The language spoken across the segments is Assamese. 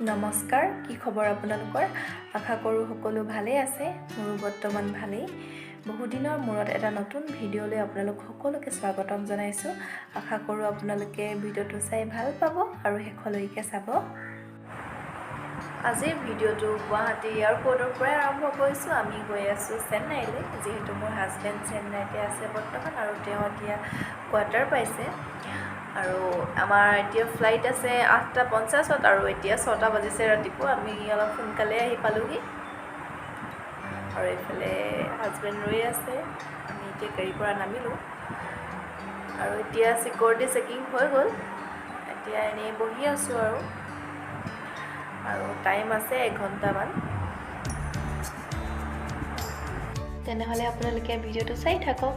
নমস্কাৰ, কি খবৰ আপোনালোকৰ? আশা কৰোঁ সকলো ভালেই আছে। মোৰো বৰ্তমান ভালেই। বহুদিনৰ মূৰত এটা নতুন ভিডিঅ'লৈ আপোনালোক সকলোকে স্বাগতম জনাইছোঁ। আশা কৰোঁ আপোনালোকে ভিডিঅ'টো চাই ভাল পাব আৰু শেষলৈকে চাব। আজিৰ ভিডিঅ'টো গুৱাহাটী এয়াৰপৰ্টৰ পৰাই আৰম্ভ কৰিছোঁ। আমি গৈ আছোঁ চেন্নাইলৈ, যিহেতু মোৰ হাজবেণ্ড চেন্নাইতে আছে বৰ্তমান আৰু তেওঁ এতিয়া কোৱাৰ্টাৰ পাইছে। আৰু আমাৰ এতিয়া ফ্লাইট আছে 8:50 আৰু এতিয়া 6টা বাজিছে ৰাতিপুৱা। আমি অলপ সোনকালে আহি পালোহি আৰু এইফালে হাজবেণ্ড ৰৈ আছে। আমি এতিয়া গাড়ীৰ পৰা নামিলোঁ আৰু এতিয়া চিকিউৰিটি চেকিং হৈ গ'ল। এতিয়া এনেই বহি আছোঁ আৰু টাইম আছে 1 ঘণ্টামান। তেনেহ'লে আপোনালোকে ভিডিঅ'টো চাই থাকক।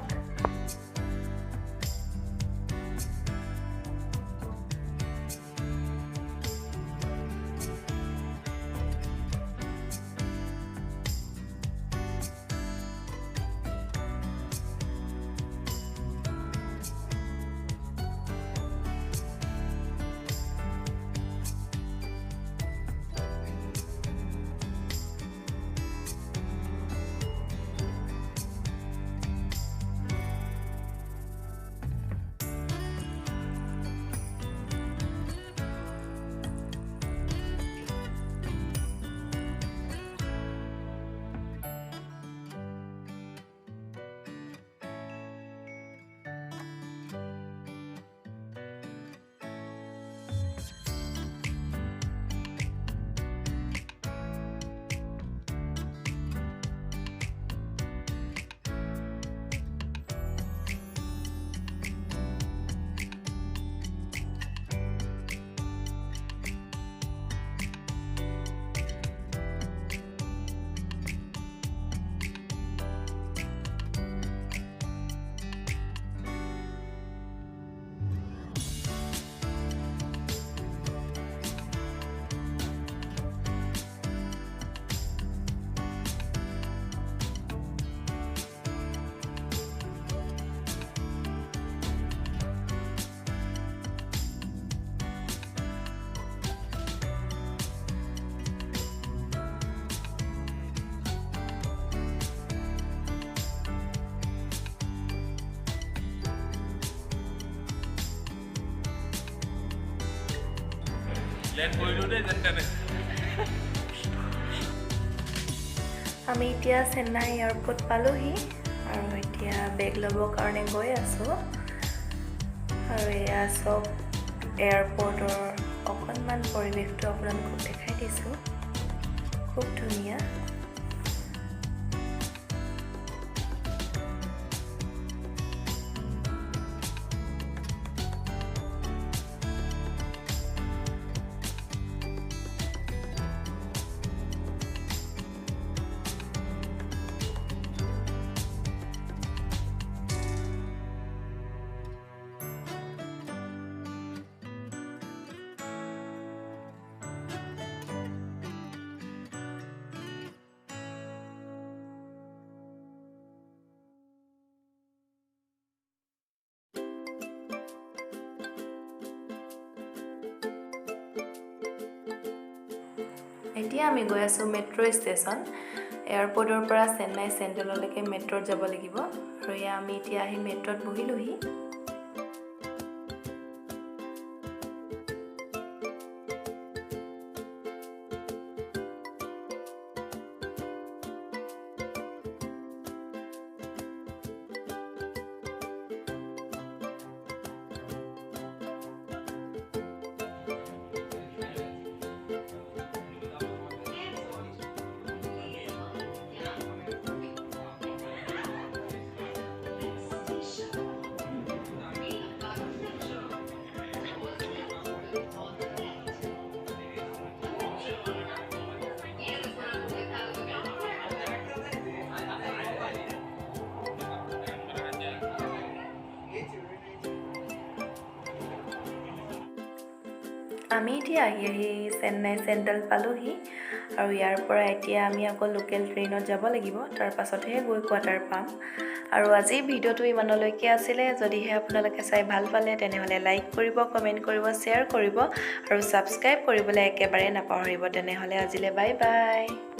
আমি এতিয়া চেন্নাই এয়াৰপৰ্ট পালোহি আৰু এতিয়া বেগ ল'বৰ কাৰণে গৈ আছোঁ। আৰু এয়া চব এয়াৰপৰ্টৰ অকণমান পৰিৱেশটো আপোনালোকক দেখাই দিছোঁ। খুব ধুনীয়া। এতিয়া আমি গৈ আছোঁ মেট্ৰ' ষ্টেচন। এয়াৰপৰ্টৰ পৰা চেন্নাই চেণ্ট্ৰেললৈকে মেট্ৰ'ত যাব লাগিব আৰু এয়া আমি এতিয়া আহি মেট্ৰ'ত বহিলোহি। আমি এতিয়া আহি চেন্নাই চেণ্ট্ৰেল পালোহি আৰু ইয়াৰ পৰা এতিয়া আমি আকৌ লোকেল ট্ৰেইনত যাব লাগিব, তাৰ পাছতহে গৈ কোৱাৰ্টাৰ পাম। আৰু আজিৰ ভিডিঅ'টো ইমানলৈকে আছিলে। যদিহে আপোনালোকে চাই ভাল পালে তেনেহ'লে লাইক কৰিব, কমেণ্ট কৰিব, শ্বেয়াৰ কৰিব আৰু ছাবস্ক্ৰাইব কৰিবলৈ একেবাৰে নাপাহৰিব। তেনেহ'লে আজিলৈ বাই বাই।